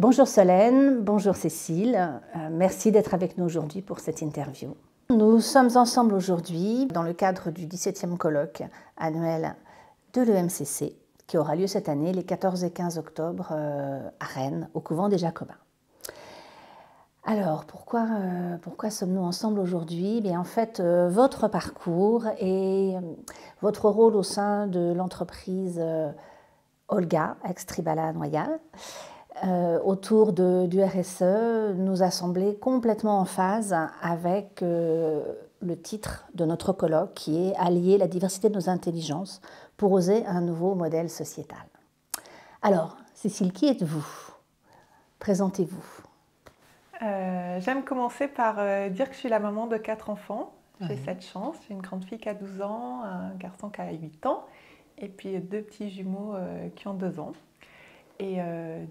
Bonjour Solène, bonjour Cécile, merci d'être avec nous aujourd'hui pour cette interview. Nous sommes ensemble aujourd'hui dans le cadre du 17e colloque annuel de l'EMCC qui aura lieu cette année les 14 et 15 octobre à Rennes, au couvent des Jacobins. Alors, pourquoi sommes-nous ensemble aujourd'hui? En fait, votre parcours et votre rôle au sein de l'entreprise Olga, ex-Tribala Noyal, autour du RSE, nous a semblé complètement en phase avec le titre de notre colloque qui est « Allier la diversité de nos intelligences pour oser un nouveau modèle sociétal ». Alors, Cécile, qui êtes-vous? Présentez-vous. J'aime commencer par dire que je suis la maman de 4 enfants. J'ai cette chance, j'ai une grande fille qui a 12 ans, un garçon qui a 8 ans et puis 2 petits jumeaux qui ont 2 ans. Et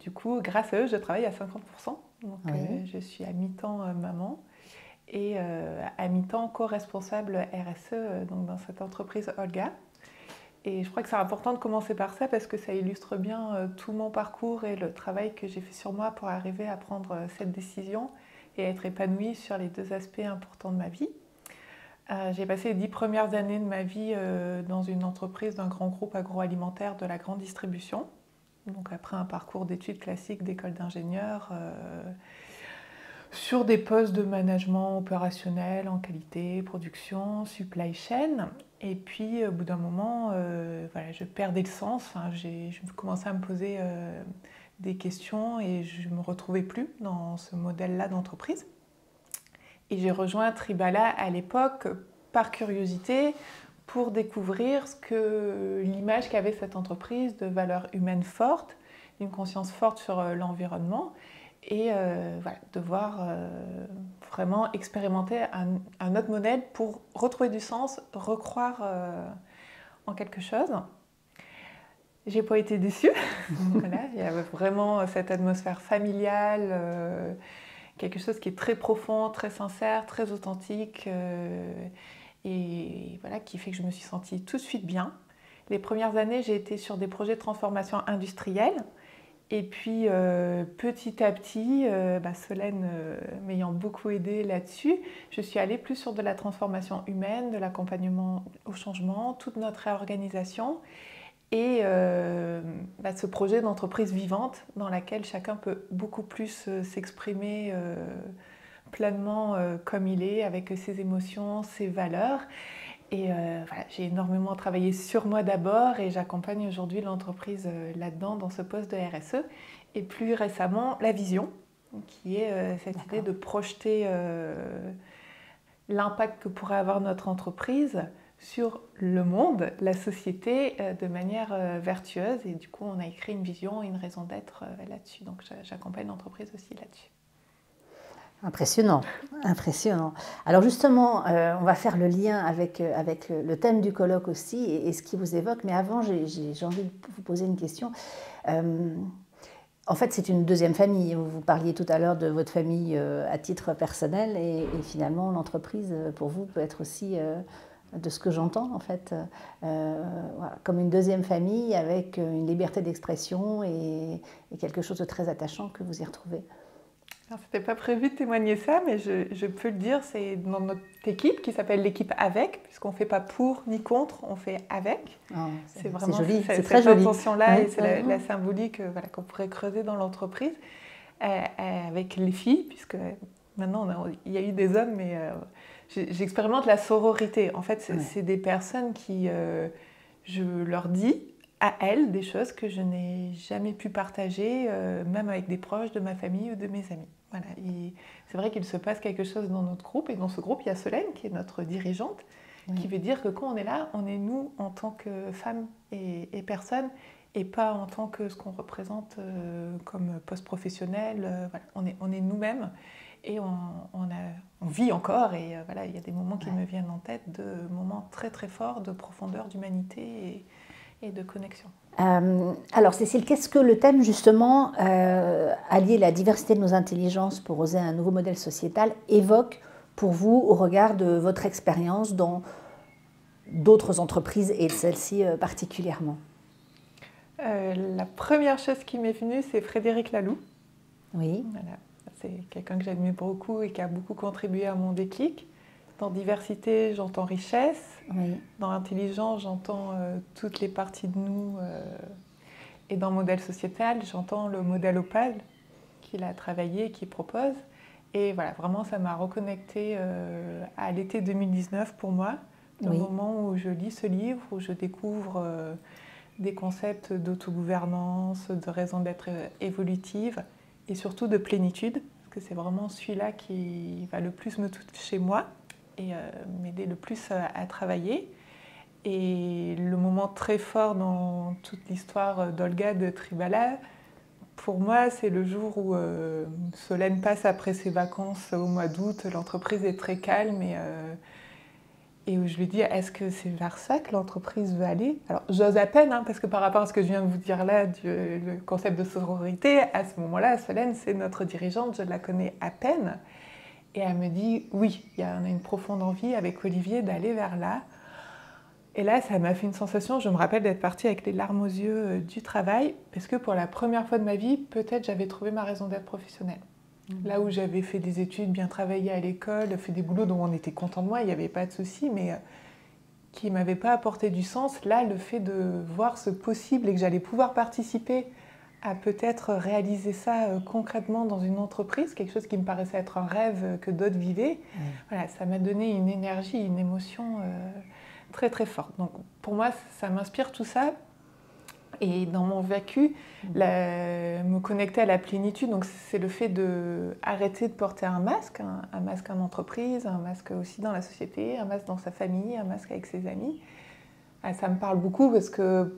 du coup, grâce à eux, je travaille à 50%. Donc je suis à mi-temps maman et à mi-temps co-responsable RSE donc dans cette entreprise Olga. Et je crois que c'est important de commencer par ça parce que ça illustre bien tout mon parcours et le travail que j'ai fait sur moi pour arriver à prendre cette décision et à être épanouie sur les 2 aspects importants de ma vie. J'ai passé les 10 premières années de ma vie dans une entreprise d'un grand groupe agroalimentaire de la grande distribution. Donc après un parcours d'études classiques d'école d'ingénieur sur des postes de management opérationnel en qualité, production, supply chain. Et puis au bout d'un moment, voilà, je perdais le sens. Enfin, je commençais à me poser des questions et je ne me retrouvais plus dans ce modèle-là d'entreprise. Et j'ai rejoint Tribala à l'époque par curiosité pour découvrir l'image qu'avait cette entreprise de valeurs humaines fortes, d'une conscience forte sur l'environnement et voilà, devoir vraiment expérimenter un autre modèle pour retrouver du sens, recroire en quelque chose. J'ai pas été déçue. Voilà, il y avait vraiment cette atmosphère familiale, quelque chose qui est très profond, très sincère, très authentique. Et voilà, qui fait que je me suis sentie tout de suite bien. Les premières années, j'ai été sur des projets de transformation industrielle. Et puis, petit à petit, Solène m'ayant beaucoup aidée là-dessus, je suis allée plus sur de la transformation humaine, de l'accompagnement au changement, toute notre réorganisation. Et ce projet d'entreprise vivante dans laquelle chacun peut beaucoup plus s'exprimer pleinement comme il est, avec ses émotions, ses valeurs. Et voilà, j'ai énormément travaillé sur moi d'abord et j'accompagne aujourd'hui l'entreprise là-dedans, dans ce poste de RSE. Et plus récemment, la vision, qui est cette idée de projeter l'impact que pourrait avoir notre entreprise sur le monde, la société, de manière vertueuse. Et du coup, on a écrit une vision et une raison d'être là-dessus. Donc j'accompagne l'entreprise aussi là-dessus. Impressionnant, impressionnant. Alors justement, on va faire le lien avec le thème du colloque aussi et ce qui vous évoque. Mais avant, j'ai envie de vous poser une question. En fait, c'est une deuxième famille. Vous parliez tout à l'heure de votre famille à titre personnel et finalement, l'entreprise, pour vous, peut être aussi, de ce que j'entends, en fait, voilà, comme une deuxième famille avec une liberté d'expression et quelque chose de très attachant que vous y retrouvez. C'était pas prévu de témoigner ça, mais je peux le dire, c'est dans notre équipe qui s'appelle l'équipe avec, puisqu'on ne fait pas pour ni contre, on fait avec. Oh, c'est vraiment joli, c'est cette très joli. intention-là et c'est la symbolique voilà, qu'on pourrait creuser dans l'entreprise avec les filles, puisque maintenant il y a eu des hommes, mais j'expérimente la sororité. En fait, c'est des personnes qui, je leur dis à elles des choses que je n'ai jamais pu partager, même avec des proches de ma famille ou de mes amis. Voilà. Et c'est vrai qu'il se passe quelque chose dans notre groupe, et dans ce groupe, il y a Solène, qui est notre dirigeante, qui veut dire que quand on est là, on est nous en tant que femmes et personnes, et pas en tant que ce qu'on représente comme poste professionnel. Voilà. On est nous-mêmes, et on vit encore, et voilà, il y a des moments qui me viennent en tête, de moments très très forts de profondeur, d'humanité et de connexion. Alors Cécile, qu'est-ce que le thème justement allier la diversité de nos intelligences pour oser un nouveau modèle sociétal évoque pour vous au regard de votre expérience dans d'autres entreprises et celle-ci particulièrement? La première chose qui m'est venue, c'est Frédéric Laloux, Oui. Voilà. C'est quelqu'un que j'admire beaucoup et qui a beaucoup contribué à mon déclic. Dans diversité, j'entends richesse. Oui. Dans intelligence, j'entends toutes les parties de nous. Et dans modèle sociétal, j'entends le modèle Opale qu'il a travaillé, qu'il propose. Et voilà, vraiment, ça m'a reconnecté à l'été 2019 pour moi, le Oui. moment où je lis ce livre, où je découvre des concepts d'autogouvernance, de raison d'être évolutive et surtout de plénitude, parce que c'est vraiment celui-là qui va le plus me toucher moi et m'aider le plus à travailler. Et le moment très fort dans toute l'histoire d'Olga de Tribala, pour moi, c'est le jour où Solène passe après ses vacances au mois d'août. L'entreprise est très calme et où je lui dis, est-ce que c'est vers ça que l'entreprise veut aller? Alors, j'ose à peine, parce que par rapport à ce que je viens de vous dire là, le concept de sororité, à ce moment-là, Solène, c'est notre dirigeante, je la connais à peine. Et elle me dit, oui, on a une profonde envie avec Olivier d'aller vers là. Et là, ça m'a fait une sensation, je me rappelle d'être partie avec les larmes aux yeux du travail, parce que pour la première fois de ma vie, peut-être j'avais trouvé ma raison d'être professionnelle. Là où j'avais fait des études, bien travaillé à l'école, fait des boulots dont on était content de moi, il n'y avait pas de souci, mais qui ne m'avaient pas apporté du sens, là, le fait de voir ce possible et que j'allais pouvoir participer à peut-être réaliser ça concrètement dans une entreprise, quelque chose qui me paraissait être un rêve que d'autres vivaient, voilà, ça m'a donné une énergie, une émotion très très forte. Donc pour moi, ça m'inspire tout ça. Et dans mon vécu, me connecter à la plénitude, donc c'est le fait d'arrêter de porter un masque en entreprise, un masque aussi dans la société, un masque dans sa famille, un masque avec ses amis. Ça me parle beaucoup parce que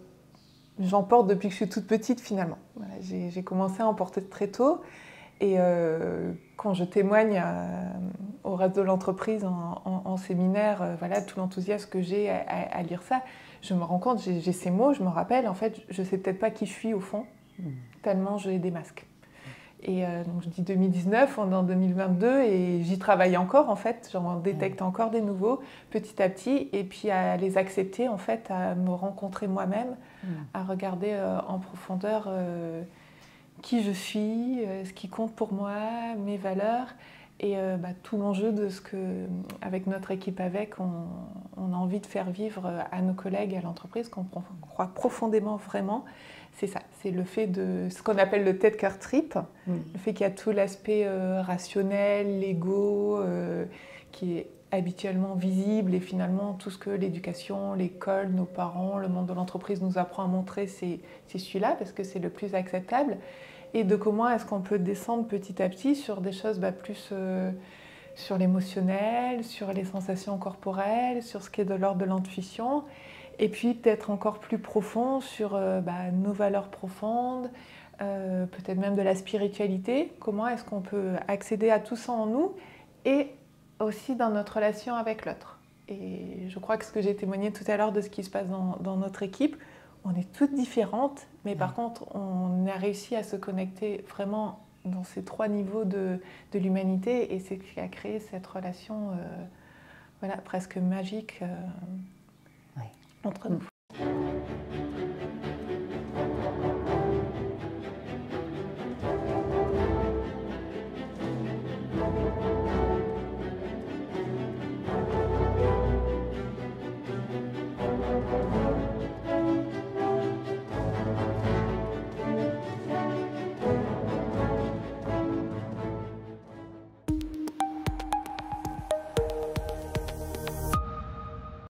j'en porte depuis que je suis toute petite finalement. Voilà, j'ai commencé à en porter très tôt. Et quand je témoigne au reste de l'entreprise en séminaire, voilà, tout l'enthousiasme que j'ai à lire ça, je me rends compte, j'ai ces mots, je me rappelle, en fait, je ne sais peut-être pas qui je suis au fond, tellement j'ai des masques. Et donc je dis 2019, on est en 2022 et j'y travaille encore en fait, j'en détecte encore des nouveaux petit à petit et puis à les accepter en fait, à me rencontrer moi-même, à regarder en profondeur qui je suis, ce qui compte pour moi, mes valeurs et tout l'enjeu de ce que, avec notre équipe on a envie de faire vivre à nos collègues, à l'entreprise, qu'on croit profondément vraiment. C'est ça, c'est le fait de ce qu'on appelle le tête-cœur trip, le fait qu'il y a tout l'aspect rationnel, l'ego, qui est habituellement visible et finalement tout ce que l'éducation, l'école, nos parents, le monde de l'entreprise nous apprend à montrer, c'est celui-là parce que c'est le plus acceptable. Et de comment est-ce qu'on peut descendre petit à petit sur des choses plus sur l'émotionnel, sur les sensations corporelles, sur ce qui est de l'ordre de l'intuition, et puis peut-être encore plus profond sur nos valeurs profondes, peut-être même de la spiritualité, comment est-ce qu'on peut accéder à tout ça en nous et aussi dans notre relation avec l'autre. Et je crois que ce que j'ai témoigné tout à l'heure de ce qui se passe dans notre équipe, on est toutes différentes, mais par contre, on a réussi à se connecter vraiment dans ces trois niveaux de l'humanité et c'est ce qui a créé cette relation presque magique entre nous.